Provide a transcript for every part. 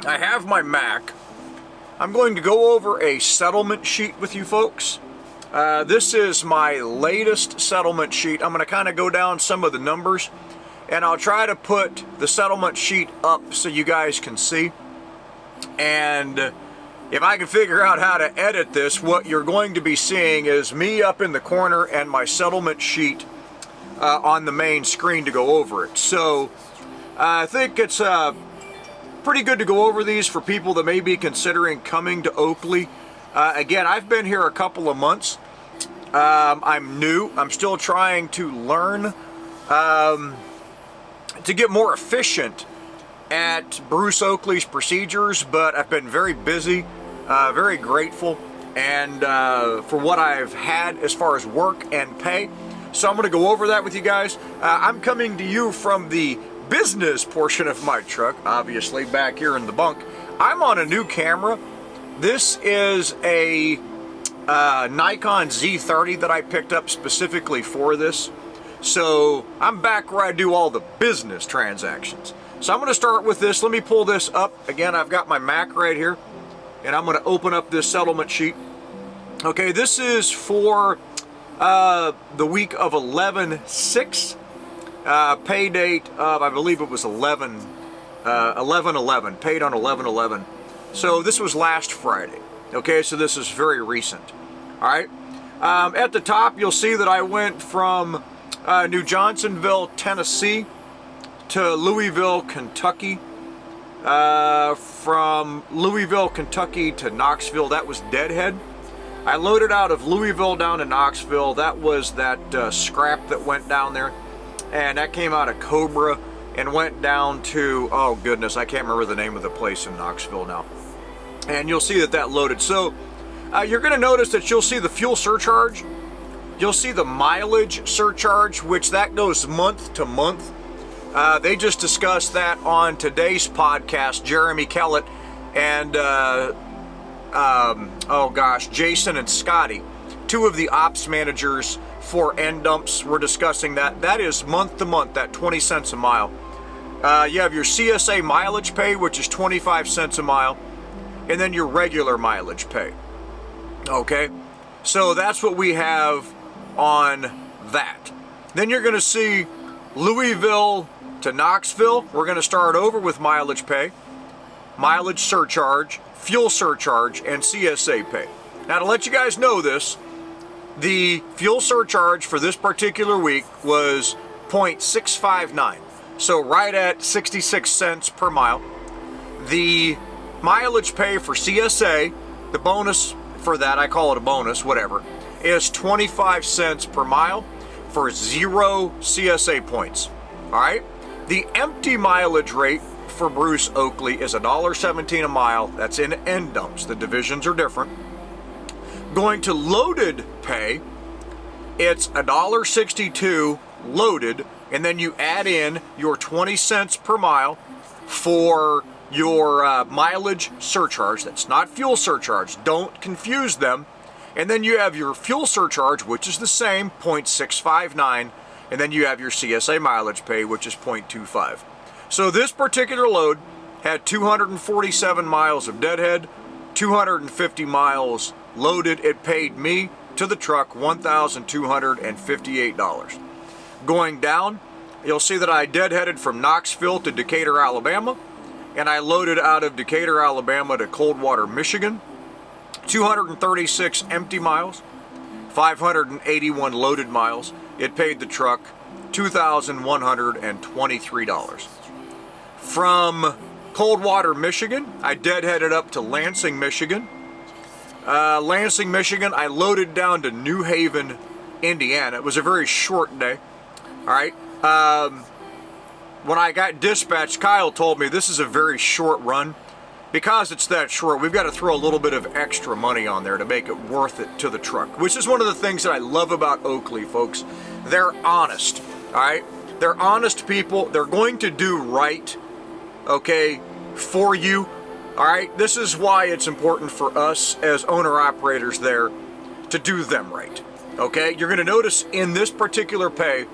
I have my Mac. I'm going to go over a settlement sheet with you folks. This is my latest settlement sheet. I'm going to kind of go down some of the numbers, and I'll try to put the settlement sheet up so you guys can see. And if I can figure out how to edit this, what you're going to be seeing is me up in the corner and my settlement sheet on the main screen to go over it. So I think it's pretty good to go over these for people that may be considering coming to Oakley. Again, I've been here a couple of months. I'm new. I'm still trying to learn to get more efficient at Bruce Oakley's procedures, but I've been very busy, very grateful, and for what I've had as far as work and pay. So I'm going to go over that with you guys. I'm coming to you from the business portion of my truck, obviously back here in the bunk. I'm on a new camera. This is a Nikon Z30 that I picked up specifically for this. So I'm back where I do all the business transactions. So I'm going to start with this. Let me pull this up. Again, I've got my Mac right here, and I'm going to open up this settlement sheet. Okay, this is for the week of 11/6. Pay date of, I believe it was 11/11, paid on 11/11. So this was last Friday. Okay, so this is very recent. All right. At the top, you'll see that I went from New Johnsonville, Tennessee, to Louisville, Kentucky. From Louisville, Kentucky to Knoxville, that was deadhead. I loaded out of Louisville down to Knoxville. That was that scrap that went down there. And that came out of Cobra and went down to, oh goodness, I can't remember the name of the place in Knoxville now. And you'll see that that loaded. So you're going to notice that you'll see the fuel surcharge. You'll see the mileage surcharge, which that goes month to month. They just discussed that on today's podcast. Jeremy Kellett and, Jason and Scotty, two of the ops managers for end dumps, were discussing that. That is month to month, that 20 cents a mile. You have your CSA mileage pay, which is 25 cents a mile, and then your regular mileage pay. Okay, so that's what we have on that. Then you're going to see Louisville to Knoxville. We're going to start over with mileage pay, mileage surcharge, fuel surcharge, and CSA pay. Now, to let you guys know this, the fuel surcharge for this particular week was 0.659, so right at 66 cents per mile. The mileage pay for CSA, the bonus for that, I call it a bonus, whatever, is 25 cents per mile for 0 CSA points. All right? The empty mileage rate for Bruce Oakley is $1.17 a mile. That's in end dumps. The divisions are different. Going to loaded pay, it's $1.62 loaded, and then you add in your 20 cents per mile for your mileage surcharge. That's not fuel surcharge. Don't confuse them. And then you have your fuel surcharge, which is the same, 0.659, and then you have your CSA mileage pay, which is 0.25. So this particular load had 247 miles of deadhead, 250 miles loaded. It paid me to the truck $1,258. Going down, you'll see that I deadheaded from Knoxville to Decatur, Alabama, and I loaded out of Decatur, Alabama to Coldwater, Michigan. 236 empty miles, 581 loaded miles. It paid the truck $2,123. From Coldwater, Michigan, I deadheaded up to Lansing, Michigan. Lansing, Michigan, I loaded down to New Haven, Indiana. It was a very short day. All right. When I got dispatched, Kyle told me this is a very short run. Because it's that short, we've got to throw a little bit of extra money on there to make it worth it to the truck, which is one of the things that I love about Oakley, folks. They're honest, all right? They're honest people. They're going to do right, okay, for you, all right? This is why it's important for us as owner-operators there to do them right, okay? You're going to notice in this particular pay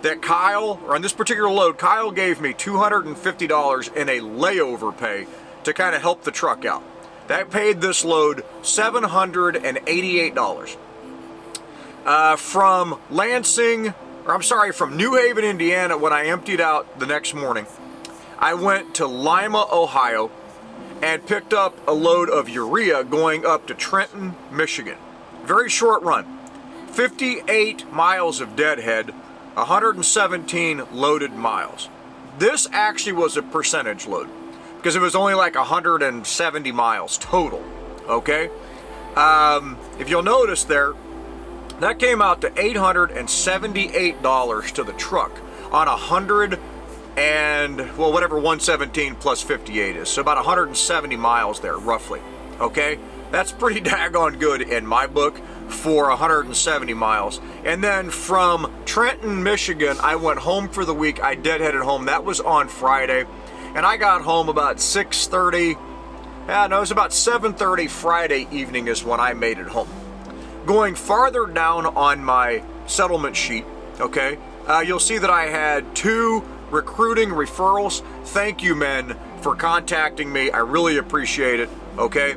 that Kyle, or on this particular load, Kyle gave me $250 in a layover pay to kind of help the truck out. That paid this load $788. From Lansing, or I'm sorry, from New Haven, Indiana, when I emptied out the next morning, I went to Lima, Ohio, and picked up a load of urea going up to Trenton, Michigan. Very short run. 58 miles of deadhead, 117 loaded miles. This actually was a percentage load because it was only like 170 miles total, okay? If you'll notice there, that came out to $878 to the truck on 100 and, well, whatever 117 plus 58 is. So about 170 miles there, roughly, okay? That's pretty daggone good in my book for 170 miles. And then from Trenton, Michigan, I went home for the week. I deadheaded home. That was on Friday. And I got home about 6:30. Yeah, no, it was about 7:30 Friday evening is when I made it home. Going farther down on my settlement sheet, okay, you'll see that I had 2 recruiting referrals. Thank you, men, for contacting me. I really appreciate it, okay?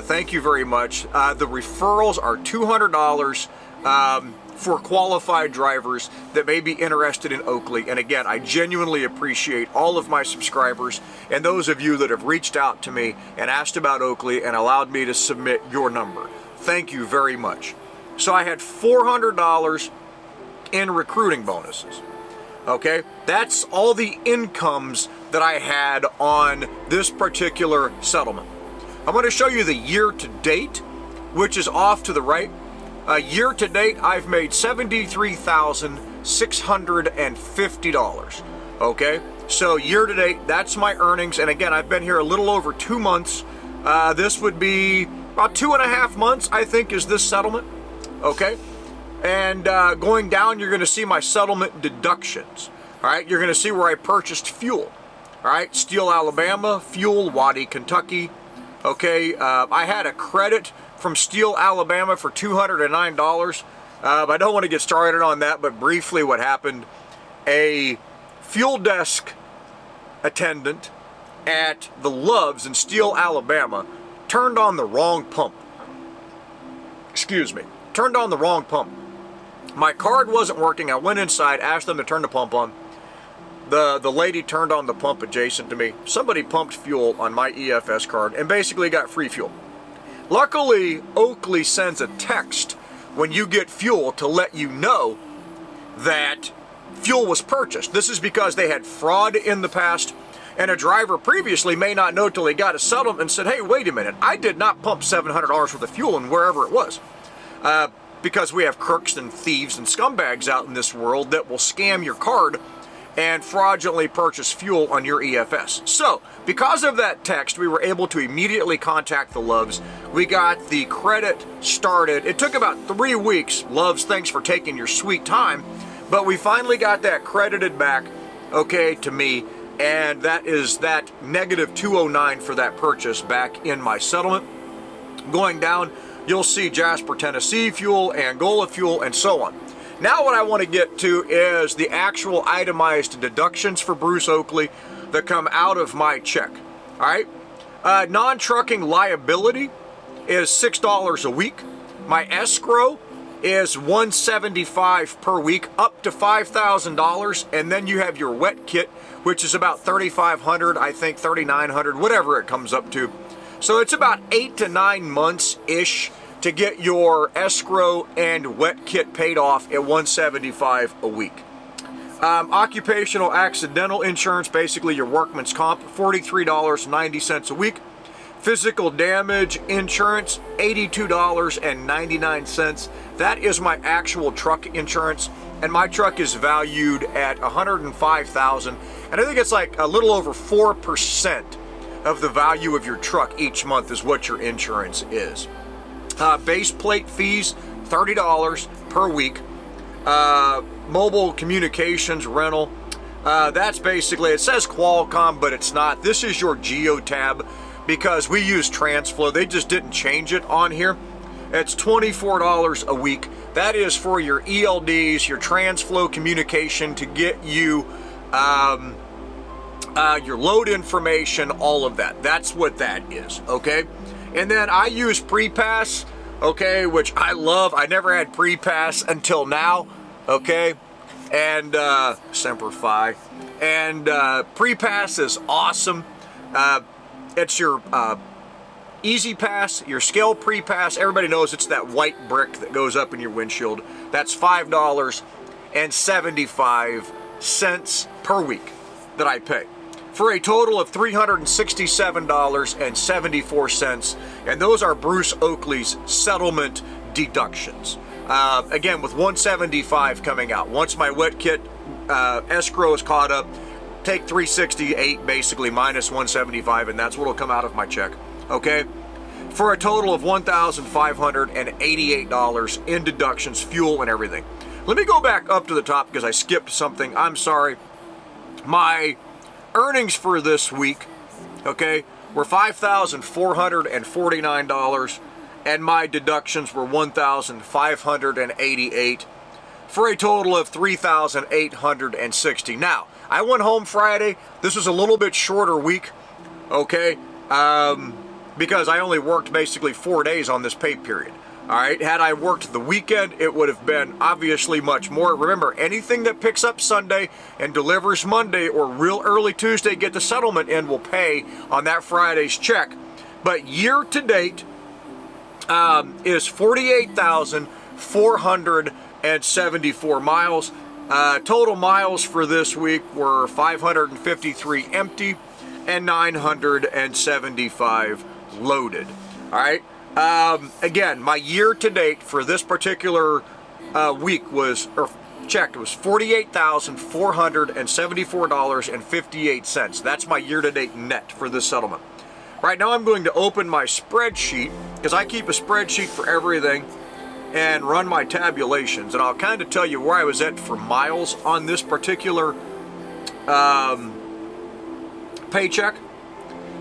Thank you very much. The referrals are $200 for qualified drivers that may be interested in Oakley. And again, I genuinely appreciate all of my subscribers and those of you that have reached out to me and asked about Oakley and allowed me to submit your number. Thank you very much. So I had $400 in recruiting bonuses. Okay, that's all the incomes that I had on this particular settlement. I'm going to show you the year to date, which is off to the right. Year to date, I've made $73,650. Okay, so year to date, that's my earnings. And again, I've been here a little over 2 months. This would be about 2.5 months, I think, is this settlement. Okay, and going down, you're going to see my settlement deductions. All right, you're going to see where I purchased fuel. All right, Steele, Alabama, fuel, Waddy, Kentucky. Okay, I had a credit from Steele, Alabama for $209. I don't want to get started on that, but briefly what happened, a fuel desk attendant at the Loves in Steele, Alabama turned on the wrong pump. Excuse me, turned on the wrong pump. My card wasn't working. I went inside, asked them to turn the pump on. The lady turned on the pump adjacent to me. Somebody pumped fuel on my EFS card and basically got free fuel. Luckily, Oakley sends a text when you get fuel to let you know that fuel was purchased. This is because they had fraud in the past, and a driver previously may not know till he got a settlement and said, hey, wait a minute, I did not pump $700 worth of fuel in wherever it was. Because we have crooks and thieves and scumbags out in this world that will scam your card and fraudulently purchase fuel on your EFS. So, because of that text, we were able to immediately contact the Loves. We got the credit started. It took about 3 weeks. Loves, thanks for taking your sweet time. But we finally got that credited back, okay, to me. And that is that negative $209 for that purchase back in my settlement. Going down, you'll see Jasper, Tennessee fuel, Angola fuel, and so on. Now what I want to get to is the actual itemized deductions for Bruce Oakley that come out of my check. All right? Non-trucking liability is $6 a week. My escrow is $175 per week, up to $5,000. And then you have your wet kit, which is about $3,500, I think $3,900, whatever it comes up to. So it's about 8 to 9 months-ish to get your escrow and wet kit paid off at $175 a week. Occupational accidental insurance, basically your workman's comp, $43.90 a week. Physical damage insurance, $82.99. That is my actual truck insurance, and my truck is valued at $105,000, and I think it's like a little over 4% of the value of your truck each month is what your insurance is. Base plate fees, $30 per week. Mobile communications rental, that's basically, it says Qualcomm, but it's not. This is your Geo tab because we use TransFlow. They just didn't change it on here. It's $24 a week. That is for your ELDs, your TransFlow communication to get you your load information, all of that. That's what that is, okay? And then I use pre-pass, okay, which I love. I never had pre-pass until now, okay? And Semper Fi. And pre-pass is awesome. It's your Easy Pass, your scale pre-pass. Everybody knows it's that white brick that goes up in your windshield. That's $5.75 per week that I pay, for a total of $367.74, and those are Bruce Oakley's settlement deductions. Again, with $175 coming out. Once my wet kit escrow is caught up, take $368 basically minus $175, and that's what will come out of my check, okay? For a total of $1,588 in deductions, fuel, and everything. Let me go back up to the top because I skipped something. I'm sorry. My earnings for this week, okay, were $5,449, and my deductions were $1,588, for a total of $3,860. Now, I went home Friday. This was a little bit shorter week, okay, because I only worked basically 4 days on this pay period. All right, had I worked the weekend, it would have been obviously much more. Remember, anything that picks up Sunday and delivers Monday or real early Tuesday, get the settlement in, will pay on that Friday's check. But year to date is 48,474 miles. Total miles for this week were 553 empty and 975 loaded. All right. Again, my year-to-date for this particular week was, or checked, was $48,474.58. That's my year-to-date net for this settlement. Right now I'm going to open my spreadsheet, because I keep a spreadsheet for everything, and run my tabulations. And I'll kind of tell you where I was at for miles on this particular paycheck.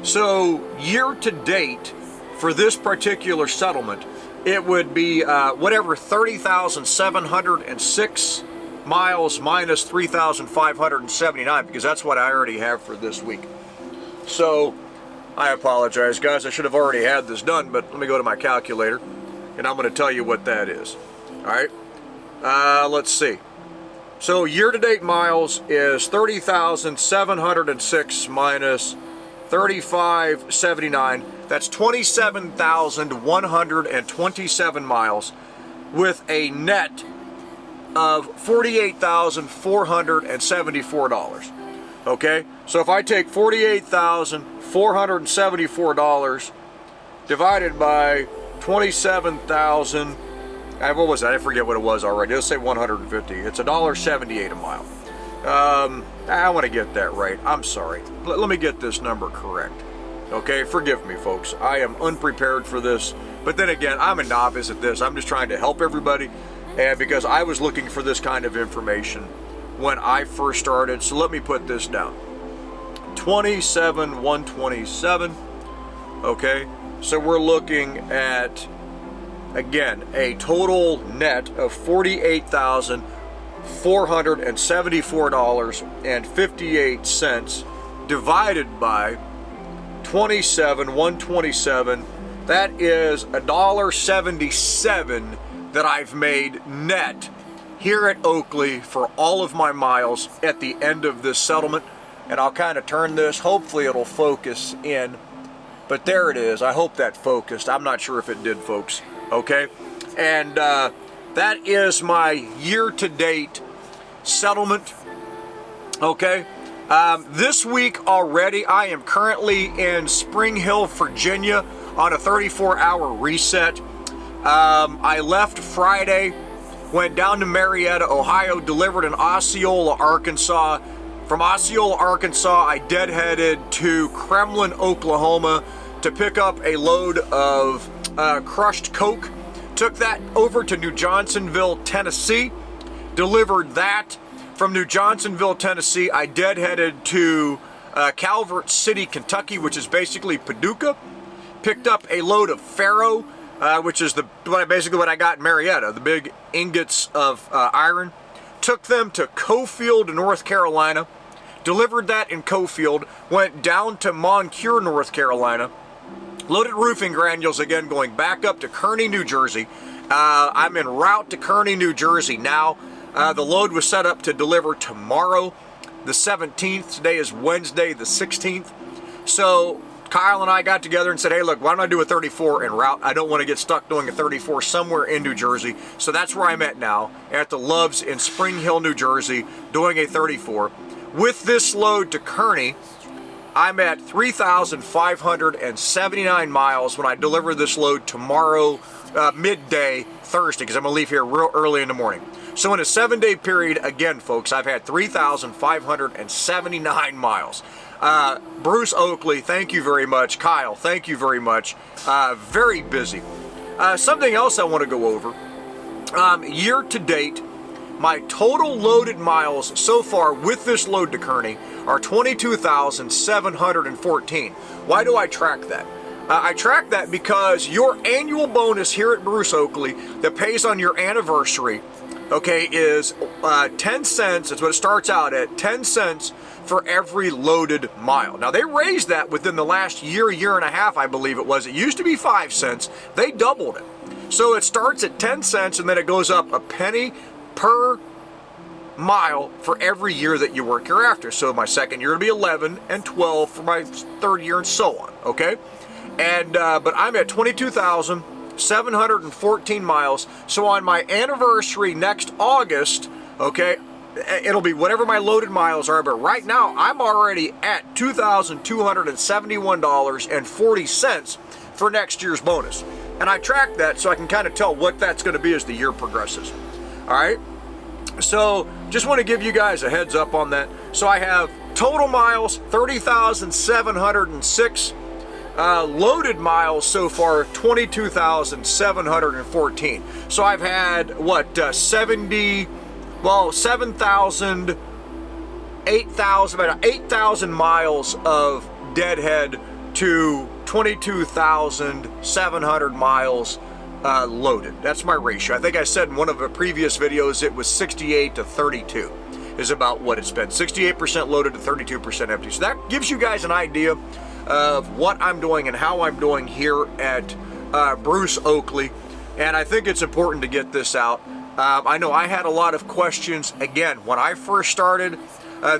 So year-to-date, for this particular settlement, it would be whatever 30,706 miles minus 3,579, because that's what I already have for this week. So I apologize, guys. I should have already had this done, but let me go to my calculator, and I'm going to tell you what that is. All right. Let's see. So year-to-date miles is 30,706 minus 3,579. That's 27,127 miles, with a net of $48,474. Okay, so if I take $48,474 divided by 27,000, what was that? I forget what it was already. Let's say 150. It's $1.78 a mile. I want to get that right. I'm sorry. Let me get this number correct. Okay, forgive me, folks. I am unprepared for this. But then again, I'm a novice at this. I'm just trying to help everybody. And because I was looking for this kind of information when I first started. So let me put this down. 27,127. Okay, so we're looking at, again, a total net of $48,474.58 divided by 27,127. That is $1.77 that I've made net here at Oakley for all of my miles at the end of this settlement. And I'll kind of turn this, hopefully it'll focus in, but there it is. I hope that focused. I'm not sure if it did, folks. Okay, and that is my year-to-date settlement. Okay, this week already, I am currently in Spring Hill, Virginia on a 34-hour reset. I left Friday, went down to Marietta, Ohio, delivered in Osceola, Arkansas. From Osceola, Arkansas, I deadheaded to Kremlin, Oklahoma to pick up a load of crushed coke. Took that over to New Johnsonville, Tennessee, delivered that. From New Johnsonville, Tennessee, I deadheaded to Calvert City, Kentucky, which is basically Paducah. Picked up a load of ferro, which is basically what I got in Marietta, the big ingots of iron. Took them to Cofield, North Carolina, delivered that in Cofield, went down to Moncure, North Carolina, loaded roofing granules again, going back up to Kearney, New Jersey. I'm en route to Kearney, New Jersey now. The load was set up to deliver tomorrow, the 17th. Today is Wednesday, the 16th. So Kyle and I got together and said, hey, look, why don't I do a 34 en route? I don't want to get stuck doing a 34 somewhere in New Jersey. So that's where I'm at now, at the Loves in Spring Hill, New Jersey, doing a 34. With this load to Kearney, I'm at 3,579 miles when I deliver this load tomorrow, midday, Thursday, because I'm going to leave here real early in the morning. So in a 7-day period, again, folks, I've had 3,579 miles. Bruce Oakley, thank you very much. Kyle, thank you very much. Very busy. Something else I want to go over. Year to date, my total loaded miles so far with this load to Kearney are 22,714. Why do I track that? I track that because your annual bonus here at Bruce Oakley that pays on your anniversary, okay, is 10 cents. That's what it starts out at, 10 cents for every loaded mile. Now, they raised that within the last year and a half, I believe it was. It used to be 5 cents. They doubled it. So it starts at 10 cents and then it goes up a penny per mile for every year that you work hereafter. So my second year will be 11 and 12 for my third year and so on, okay? And but I'm at 22,714 miles. So on my anniversary next August, okay, it'll be whatever my loaded miles are, but right now I'm already at $2,271.40 for next year's bonus. And I track that so I can kind of tell what that's going to be as the year progresses. All right? So just want to give you guys a heads up on that. So I have total miles, 30,706. Loaded miles so far, 22,714. So I've had, what, 7,000, about 8,000 miles of deadhead to 22,700 miles loaded. That's my ratio. I think I said in one of the previous videos it was 68 to 32 is about what it's been. 68% loaded to 32% empty. So that gives you guys an idea of what I'm doing and how I'm doing here at Bruce Oakley. And I think it's important to get this out. I know I had a lot of questions. Again, when I first started,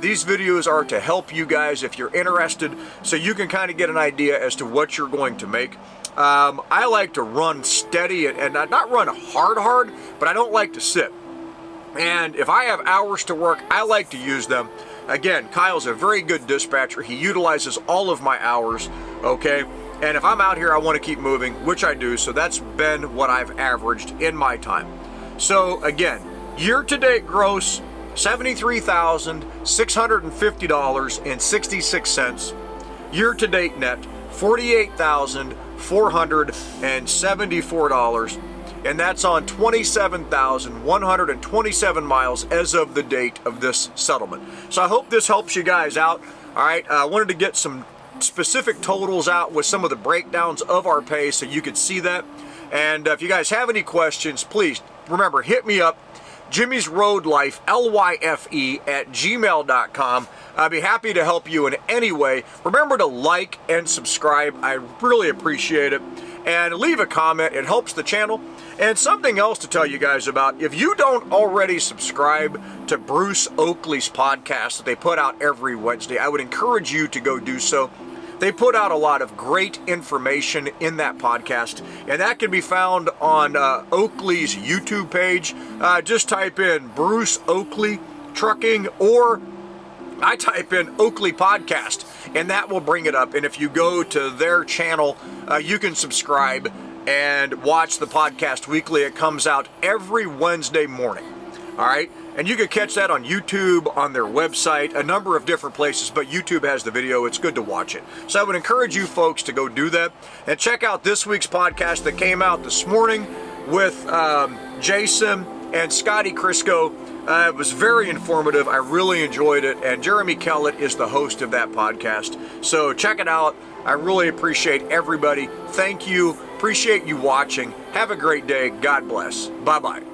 these videos are to help you guys if you're interested, so you can kind of get an idea as to what you're going to make. I like to run steady and not run hard, but I don't like to sit. And if I have hours to work, I like to use them. Again, Kyle's a very good dispatcher. He utilizes all of my hours, okay? And if I'm out here, I want to keep moving, which I do, so that's been what I've averaged in my time. So again, year-to-date gross, $73,650.66. Year-to-date net, $48,474. And that's on 27,127 miles as of the date of this settlement. So I hope this helps you guys out. All right, I wanted to get some specific totals out with some of the breakdowns of our pay so you could see that. And if you guys have any questions, please remember, hit me up, Jimmy's Road Life, LYFE @gmail.com. I'd be happy to help you in any way. Remember to like and subscribe. I really appreciate it. And leave a comment. It helps the channel. And something else to tell you guys about, if you don't already subscribe to Bruce Oakley's podcast that they put out every Wednesday, I would encourage you to go do so. They put out a lot of great information in that podcast, and that can be found on Oakley's YouTube page. Just type in Bruce Oakley Trucking, or I type in Oakley Podcast, and that will bring it up. And if you go to their channel, you can subscribe and watch the podcast weekly. It comes out every Wednesday morning. All right? And you can catch that on YouTube, on their website, a number of different places, but YouTube has the video. It's good to watch it. So I would encourage you folks to go do that. And check out this week's podcast that came out this morning with Jason and Scotty Crisco. It was very informative. I really enjoyed it. And Jeremy Kellett is the host of that podcast. So check it out. I really appreciate everybody. Thank you. Appreciate you watching. Have a great day. God bless. Bye-bye.